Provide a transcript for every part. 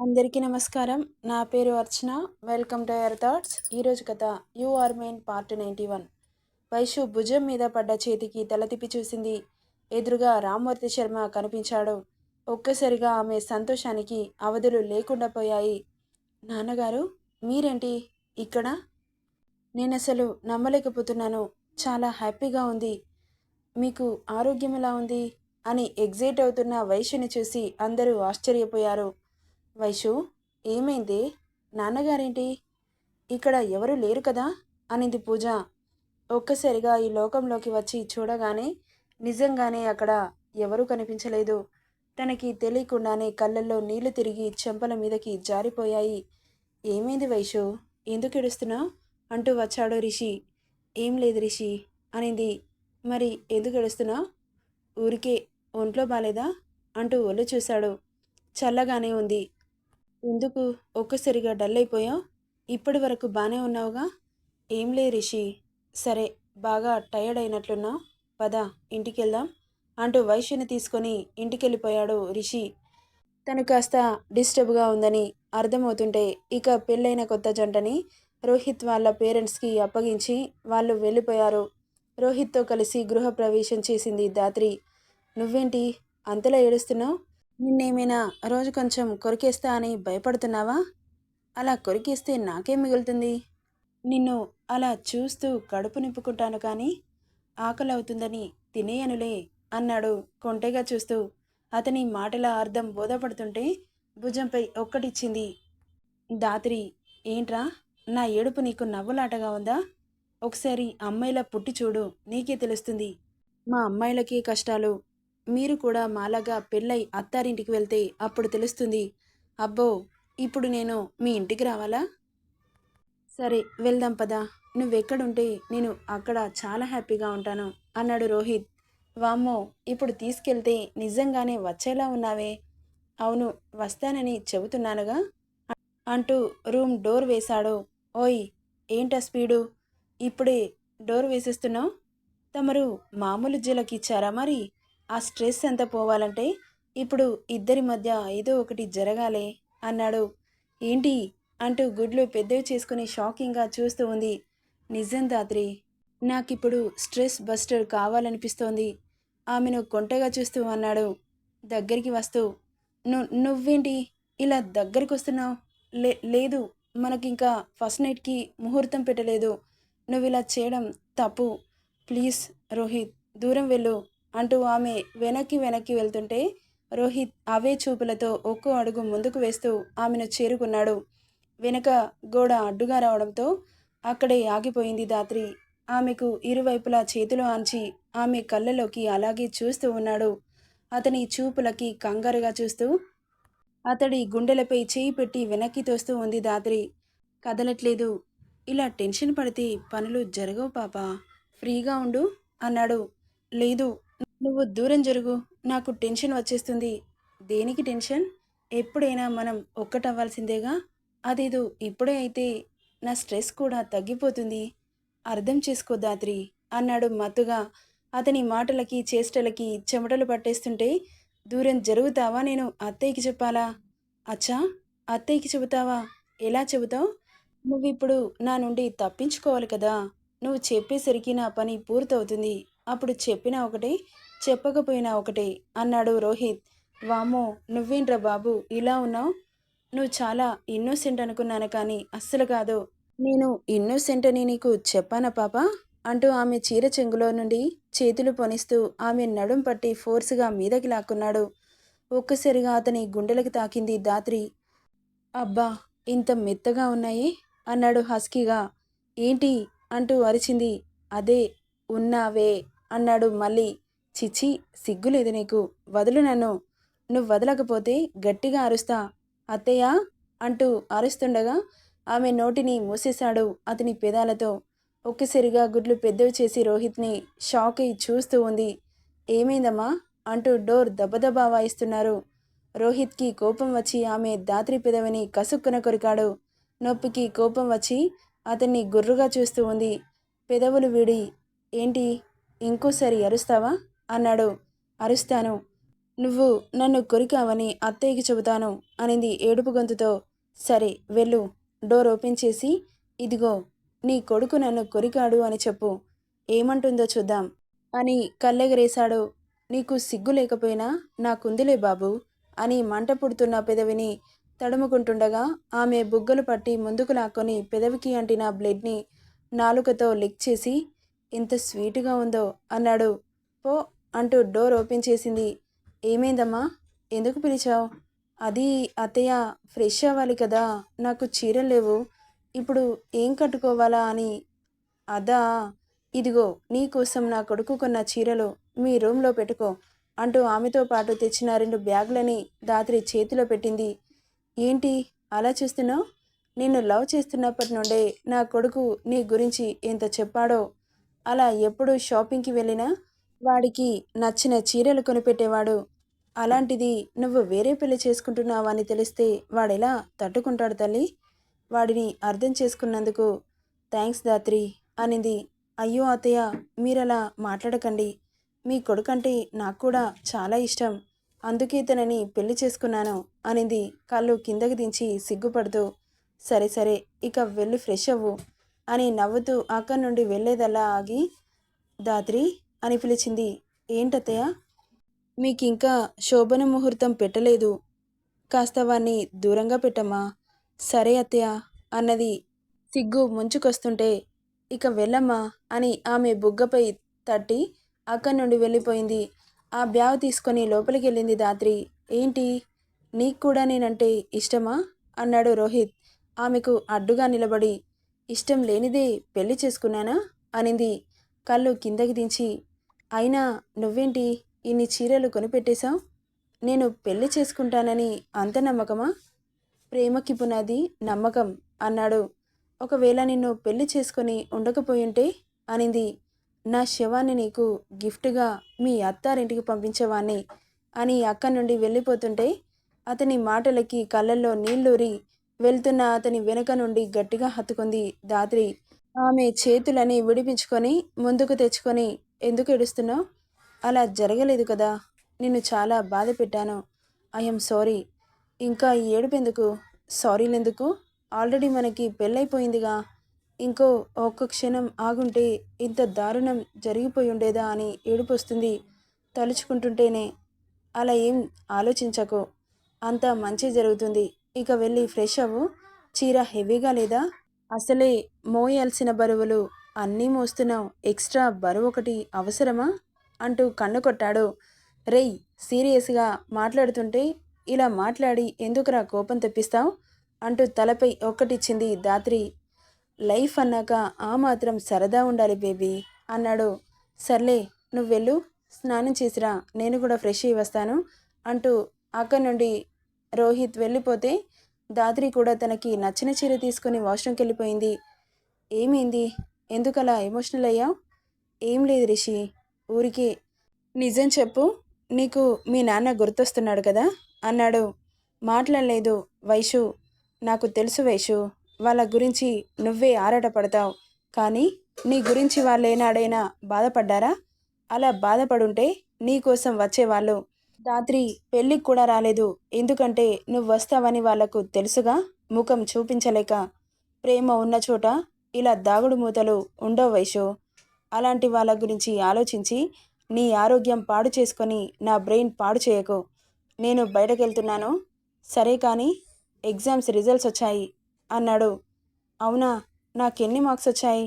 అందరికీ నమస్కారం. నా పేరు Archana. Welcome to our thoughts. ఈరోజు కథ you are mine part 91. Vaishu భుజం మీద పడ్డ చేతికి తల తిప్పి చూసింది. ఎదురుగా రామ్మూర్తి శర్మ కనిపించాడు. ఒక్కసారిగా ఆమె సంతోషానికి అవధులు లేకుండా పోయాయి. నాన్నగారు, మీరేంటి ఇక్కడ? నేనసలు నమ్మలేకపోతున్నాను. చాలా హ్యాపీగా ఉంది. మీకు ఆరోగ్యం ఎలా ఉంది అని ఎగ్జైట్ అవుతున్న వైషుని చూసి అందరూ ఆశ్చర్యపోయారు. వైషు, ఏమైంది? నాన్నగారేంటి ఇక్కడ? ఎవరు లేరు కదా అనింది పూజ. ఒక్కసారిగా ఈ లోకంలోకి వచ్చి చూడగానే నిజంగానే అక్కడ ఎవరూ కనిపించలేదు. తనకి తెలియకుండానే కళ్ళల్లో నీళ్లు తిరిగి చెంపల మీదకి జారిపోయాయి. ఏమైంది వైషు? ఎందుకు ఏడుస్తున్నావు అంటూ వచ్చాడు రిషి. ఏం లేదు రిషి అనింది. మరి ఎందుకు ఏడుస్తున్నావు? ఊరికే. ఒంట్లో బాలేదా అంటూ ఒళ్ళు చూశాడు. చల్లగానే ఉంది. ఎందుకు ఒక్కసారిగా డల్ అయిపోయావు? ఇప్పటి వరకు బాగానే ఉన్నావుగా? ఏం లే రిషి. సరే, బాగా టయర్డ్ అయినట్లున్నావు. పద, ఇంటికెళ్దాం అంటూ వైశ్యుని తీసుకొని ఇంటికెళ్ళిపోయాడు రిషి. తను కాస్త డిస్టర్బ్గా ఉందని అర్థమవుతుంటే ఇక పెళ్ళైన కొత్త జంటని రోహిత్ వాళ్ళ పేరెంట్స్కి అప్పగించి వాళ్ళు వెళ్ళిపోయారు. రోహిత్తో కలిసి గృహప్రవేశం చేసింది ధాత్రి. నువ్వేంటి అంతలా ఏడుస్తున్నావు? నిన్నేమైనా రోజు కొంచెం కొరికేస్తా అని భయపడుతున్నావా? అలా కొరికేస్తే నాకేం మిగులుతుంది? నిన్ను అలా చూస్తూ కడుపు నింపుకుంటాను కానీ ఆకలి అవుతుందని తినేయనులే అన్నాడు కొంటెగా చూస్తూ. అతని మాటల అర్థం బోధపడుతుంటే భుజంపై ఒక్కటిచ్చింది ధాత్రి. ఏంట్రా, నా ఏడుపు నీకు నవ్వులాటగా ఉందా? ఒకసారి అమ్మాయిలా పుట్టి చూడు, నీకే తెలుస్తుంది. మా అమ్మాయిలకి కష్టాలు. మీరు కూడా మాలాగా పెళ్ళై అత్తారింటికి వెళ్తే అప్పుడు తెలుస్తుంది. అబ్బో, ఇప్పుడు నేను మీ ఇంటికి రావాలా? సరే, వెళ్దాం పదా. నువ్వెక్కడుంటే నేను అక్కడ చాలా హ్యాపీగా ఉంటాను అన్నాడు రోహిత్. వామ్మో, ఇప్పుడు తీసుకెళ్తే నిజంగానే వచ్చేలా ఉన్నావే. అవును, వస్తానని చెబుతున్నానుగా అంటూ రూమ్ డోర్ వేశాడు. ఓయ్, ఏంటా స్పీడు? ఇప్పుడే డోర్ వేసేస్తున్నావు? తమరు మామూలు జలకిచ్చారా మరి? ఆ స్ట్రెస్ అంతా పోవాలంటే ఇప్పుడు ఇద్దరి మధ్య ఏదో ఒకటి జరగాలే అన్నాడు. ఏంటి అంటూ గుడ్లు పెద్దవి చేసుకుని షాకింగ్గా చూస్తూ ఉంది. నిజం ధాత్రి, నాకిప్పుడు స్ట్రెస్ బస్టర్ కావాలనిపిస్తోంది ఆమెను కొంటగా చూస్తూ అన్నాడు దగ్గరికి వస్తూ. నువ్వేంటి ఇలా దగ్గరికి వస్తున్నావు? లేదు, మనకింకా ఫస్ట్ నైట్కి ముహూర్తం పెట్టలేదు. నువ్వు ఇలా చేయడం తప్పు. ప్లీజ్ రోహిత్, దూరం వెళ్ళు అంటూ ఆమె వెనక్కి వెనక్కి వెళ్తుంటే రోహిత్ అవే చూపులతో ఒక్కో అడుగు ముందుకు వేస్తూ ఆమెను చేరుకున్నాడు. వెనక గోడ అడ్డుగా రావడంతో అక్కడే ఆగిపోయింది ధాత్రి. ఆమెకు ఇరువైపులా చేతులు ఆంచి ఆమె కళ్ళలోకి అలాగే చూస్తూ ఉన్నాడు. అతని చూపులకి కంగారుగా చూస్తూ అతడి గుండెలపై చేయి పెట్టి వెనక్కి తోస్తూ ఉంది ధాత్రి. కదలట్లేదు. ఇలా టెన్షన్ పడితే పనులు జరగవు పాపా, ఫ్రీగా ఉండు అన్నాడు. లేదు, నువ్వు దూరం జరుగు, నాకు టెన్షన్ వచ్చేస్తుంది. దేనికి టెన్షన్? ఎప్పుడైనా మనం ఒక్కటవ్వాల్సిందేగా. అదేదో ఇప్పుడే అయితే నా స్ట్రెస్ కూడా తగ్గిపోతుంది. అర్థం చేసుకో ధాత్రి అన్నాడు మత్తుగా. అతని మాటలకి చేష్టలకి చెమటలు పట్టేస్తుంటే దూరం జరుగుతావా, నేను అత్తయ్యకి చెప్పాలా? అచ్చా, అత్తయ్యకి చెబుతావా? ఎలా చెబుతావు? నువ్విప్పుడు నా నుండి తప్పించుకోవాలి కదా. నువ్వు చెప్పేసరికి నా పని పూర్తవుతుంది. అప్పుడు చెప్పినా ఒకటే, చెప్పకపోయినా ఒకటే అన్నాడు రోహిత్. వామ్మో, నువ్వేంట్రా బాబు ఇలా ఉన్నావు? నువ్వు చాలా ఇన్నోసెంట్ అనుకున్నాను కానీ అస్సలు కాదు. నేను ఇన్నోసెంట్ అని నీకు చెప్పానా పాప అంటూ ఆమె చీర చెంగులో నుండి చేతులు పొనిస్తూ ఆమె నడుం పట్టి ఫోర్స్గా మీదకి లాక్కున్నాడు. ఒక్కసారిగా అతని గుండెలకి తాకింది ధాత్రి. అబ్బా, ఇంత మెత్తగా ఉన్నాయి అన్నాడు హస్కీగా. ఏంటి అంటూ అరిచింది. అదే, ఉన్నావే అన్నాడు మళ్ళీ. చిచి, సిగ్గులేదు నీకు. వదులు నన్ను. నువ్వు వదలకపోతే గట్టిగా అరుస్తా. అత్తయ్య అంటూ అరుస్తుండగా ఆమె నోటిని మూసేశాడు అతని పెదాలతో. ఒక్కసారిగా గుడ్లు పెద్దవి చేసి రోహిత్ని షాక్ అయి చూస్తూ ఉంది. ఏమైందమ్మా అంటూ డోర్ దబదబా వాయిస్తున్నారు. రోహిత్కి కోపం వచ్చి ఆమె ధాత్రి పెదవిని కసుక్కున కొరికాడు. నొప్పికి కోపం వచ్చి అతన్ని గుర్రుగా చూస్తూ ఉంది. పెదవులు వీడి, ఏంటి ఇంకోసారి అరుస్తావా అన్నాడు. అరుస్తాను. నువ్వు నన్ను కొరికావని అత్తయ్యకి చెబుతాను అనింది ఏడుపు గొంతుతో. సరే వెళ్ళు, డోర్ ఓపెన్ చేసి ఇదిగో నీ కొడుకు నన్ను కొరికాడు అని చెప్పు, ఏమంటుందో చూద్దాం అని కళ్ళెగరేశాడు. నీకు సిగ్గు లేకపోయినా నాకుందిలే బాబు అని మంట పుడుతున్న పెదవిని తడుముకుంటుండగా ఆమె బుగ్గలు పట్టి ముందుకు లాక్కొని పెదవికి అంటిన బ్లడ్ని నాలుకతో లిక్ చేసి ఎంత స్వీటుగా ఉందో అన్నాడు. పో అంటూ డోర్ ఓపెన్ చేసింది. ఏమైందమ్మా, ఎందుకు పిలిచావు? అది అత్తయ్య, ఫ్రెష్ అవ్వాలి కదా, నాకు చీరలు లేవు, ఇప్పుడు ఏం కట్టుకోవాలా అని. అదా, ఇదిగో నీకోసం నా కొడుకు కొన్న చీరలు మీ రూమ్లో పెట్టుకో అంటూ ఆమెతో పాటు తెచ్చిన 2 బ్యాగులని దాత్రి చేతిలో పెట్టింది. ఏంటి అలా చూస్తున్నావు? నిన్ను లవ్ చేస్తున్నప్పటి నుండే నా కొడుకు నీ గురించి ఎంత చెప్పాడో. అలా ఎప్పుడు షాపింగ్కి వెళ్ళినా వాడికి నచ్చిన చీరలు కొనిపెట్టేవాడు. అలాంటిది నువ్వు వేరే పెళ్లి చేసుకుంటున్నావా అని తెలిస్తే వాడెలా తట్టుకుంటాడు తల్లి? వాడిని అర్థం చేసుకున్నందుకు థ్యాంక్స్ దాత్రి అనింది. అయ్యో అత్తయ్య, మీరలా మాట్లాడకండి. మీ కొడుకంటే నాకు కూడా చాలా ఇష్టం, అందుకే తనని పెళ్లి చేసుకున్నాను అనింది కళ్ళు కిందకి దించి సిగ్గుపడుతూ. సరే సరే, ఇక వెళ్ళి ఫ్రెష్ అవ్వు అని నవ్వుతూ అక్కడి నుండి వెళ్ళేదల్లా ఆగి దాత్రి అని పిలిచింది. ఏంటత్తయ్య, మీకింకా శోభన ముహూర్తం పెట్టలేదు, కాస్త వాణ్ణి దూరంగా పెట్టమ్మా. సరే అత్తయ్య అన్నది సిగ్గు ముంచుకొస్తుంటే. ఇక వెళ్ళమ్మా అని ఆమె బుగ్గపై తట్టి అక్కడి నుండి వెళ్ళిపోయింది. ఆ బ్యాగ్ తీసుకొని లోపలికి వెళ్ళింది దాత్రి. ఏంటి, నీకు కూడా నేనంటే ఇష్టమా అన్నాడు రోహిత్ ఆమెకు అడ్డుగా నిలబడి. ఇష్టం లేనిదే పెళ్లి చేసుకున్నానా అనింది కళ్ళు కిందకి దించి. అయినా నువ్వేంటి ఇన్ని చీరలు కొనిపెట్టేశావు? నేను పెళ్లి చేసుకుంటానని అంత నమ్మకమా? ప్రేమకి పునాది నమ్మకం అన్నాడు. ఒకవేళ నిన్ను పెళ్లి చేసుకొని ఉండకపోయుంటే అనింది. నా శవాన్ని నీకు గిఫ్ట్గా మీ అత్తారింటికి పంపించేవాణ్ణి అని అక్కడి నుండి వెళ్ళిపోతుంటే అతని మాటలకి కళ్ళల్లో నీళ్లూరి వెళ్తున్న అతని వెనుక నుండి గట్టిగా హత్తుకుంది దాత్రి. ఆమె చేతులని విడిపించుకొని ముందుకు తెచ్చుకొని, ఎందుకు ఏడుస్తున్నావు? అలా జరగలేదు కదా, నిన్ను చాలా బాధ పెట్టాను, ఐఎమ్ సారీ. ఇంకా ఈ ఏడుపెందుకు, సారీలెందుకు? ఆల్రెడీ మనకి పెళ్ళైపోయిందిగా. ఇంకో ఒక్క క్షణం ఆగుంటే ఇంత దారుణం జరిగిపోయి ఉండేదా అని ఏడుపు వస్తుంది తలుచుకుంటుంటేనే. అలా ఏం ఆలోచించకు, అంతా మంచి జరుగుతుంది. ఇక వెళ్ళి ఫ్రెష్ అవ్వు. చీర హెవీగా లేదా? అసలే మోయాల్సిన బరువులు అన్నీ మోస్తున్నావు, ఎక్స్ట్రా బరువు ఒకటి అవసరమా అంటూ కన్ను కొట్టాడు. రేయ్, సీరియస్గా మాట్లాడుతుంటే ఇలా మాట్లాడి ఎందుకురా కోపం తెప్పిస్తావు అంటూ తలపై ఒక్కటిచ్చింది దాత్రి. లైఫ్ అన్నాక ఆ మాత్రం సరదా ఉండాలి బేబీ అన్నాడు. సర్లే, నువ్వెళ్ళు, స్నానం చేసిరా, నేను కూడా ఫ్రెష్ అయ్యి వస్తాను అంటూ అక్కడి నుండి రోహిత్ వెళ్ళిపోతే దాత్రి కూడా తనకి నచ్చిన చీర తీసుకుని వాష్రూమ్కి వెళ్ళిపోయింది. ఏమైంది, ఎందుకలా ఎమోషనల్ అయ్యావు? ఏం లేదు రిషి, ఊరికే. నిజం చెప్పు, నీకు మీ నాన్న గుర్తొస్తున్నాడు కదా అన్నాడు. మాట్లాడలేదు వైషు. నాకు తెలుసు వైషు, వాళ్ళ గురించి నువ్వే ఆరాటపడతావు, కానీ నీ గురించి వాళ్ళేనాడైనా బాధపడ్డారా? అలా బాధపడుంటే నీకోసం వచ్చేవాళ్ళు. రాత్రి పెళ్ళికి కూడా రాలేదు, ఎందుకంటే నువ్వు వస్తావని వాళ్లకు తెలుసుగా, ముఖం చూపించలేక. ప్రేమ ఉన్న చోట ఇలా దాగుడు మూతలు ఉండవు వైషు. అలాంటి వాళ్ళ గురించి ఆలోచించి నీ ఆరోగ్యం పాడు చేసుకొని నా బ్రెయిన్ పాడు చేయకు. నేను బయటకెళ్తున్నాను. సరే కానీ ఎగ్జామ్స్ రిజల్ట్స్ వచ్చాయి అన్నాడు. అవునా, నాకెన్ని మార్క్స్ వచ్చాయి?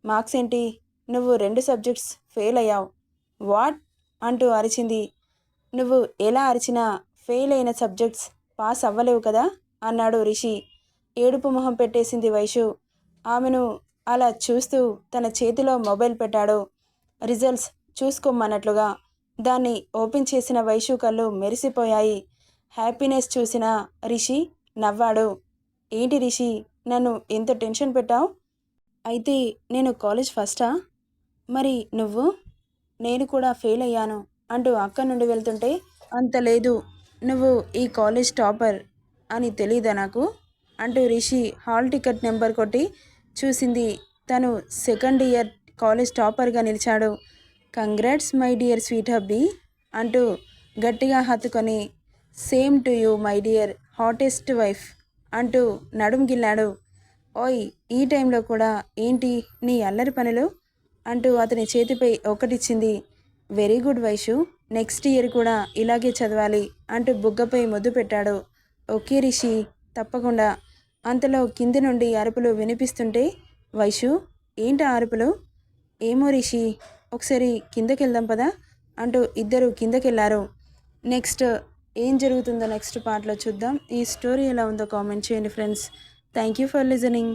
మార్క్స్ ఏంటి, నువ్వు 2 సబ్జెక్ట్స్ ఫెయిల్ అయ్యావు. వాట్ అంటూ అరిచింది. నువ్వు ఎలా అరిచినా ఫెయిల్ అయిన సబ్జెక్ట్స్ పాస్ అవ్వలేవు కదా అన్నాడు రిషి. ఏడుపు మొహం పెట్టేసింది వైషు. ఆమెను అలా చూస్తూ తన చేతిలో మొబైల్ పెట్టాడు. రిజల్ట్స్ చూసుకోమన్నట్లుగా. దాన్ని ఓపెన్ చేసిన వైషు కళ్ళు మెరిసిపోయాయి. హ్యాపీనెస్ చూసిన రిషి నవ్వాడు. ఏంటి రిషి, నన్ను ఎంత టెన్షన్ పెట్టావు? అయితే నేను కాలేజ్ ఫస్టా? మరి నువ్వు? నేను కూడా ఫెయిల్ అయ్యాను అంటూ అక్కడి నుండి వెళ్తుంటే, అంత లేదు, నువ్వు ఈ కాలేజ్ టాపర్ అని తెలీదా నాకు అంటూ రిషి హాల్ టికెట్ నెంబర్ కొట్టి చూసింది. తను సెకండ్ ఇయర్ కాలేజ్ టాపర్గా నిలిచాడు. Congrats my dear sweet hubby అంటూ గట్టిగా హత్తుకొని same to you my dear hottest wife అంటూ నడుం గిల్లాడు. ఓయ్, ఈ టైంలో కూడా ఏంటి నీ అల్లరి పనులు అంటూ అతని చేతిపై ఒకటిచ్చింది. Very good Vaishu, next year కూడా ఇలాగే చదవాలి అంటూ బుగ్గపై ముద్దు పెట్టాడు. ఓకే రిషి, తప్పకుండా. అంతలో కింది నుండి అరుపులు వినిపిస్తుంటే, వైషు ఏంటి అరుపులు? ఏమో రిషి, ఒకసారి కిందకెళ్దాం పదా అంటూ ఇద్దరు కిందకెళ్లారు. నెక్స్ట్ ఏం జరుగుతుందో నెక్స్ట్ పార్ట్లో చూద్దాం. ఈ స్టోరీ ఎలా ఉందో కామెంట్ చేయండి friends. Thank you for listening.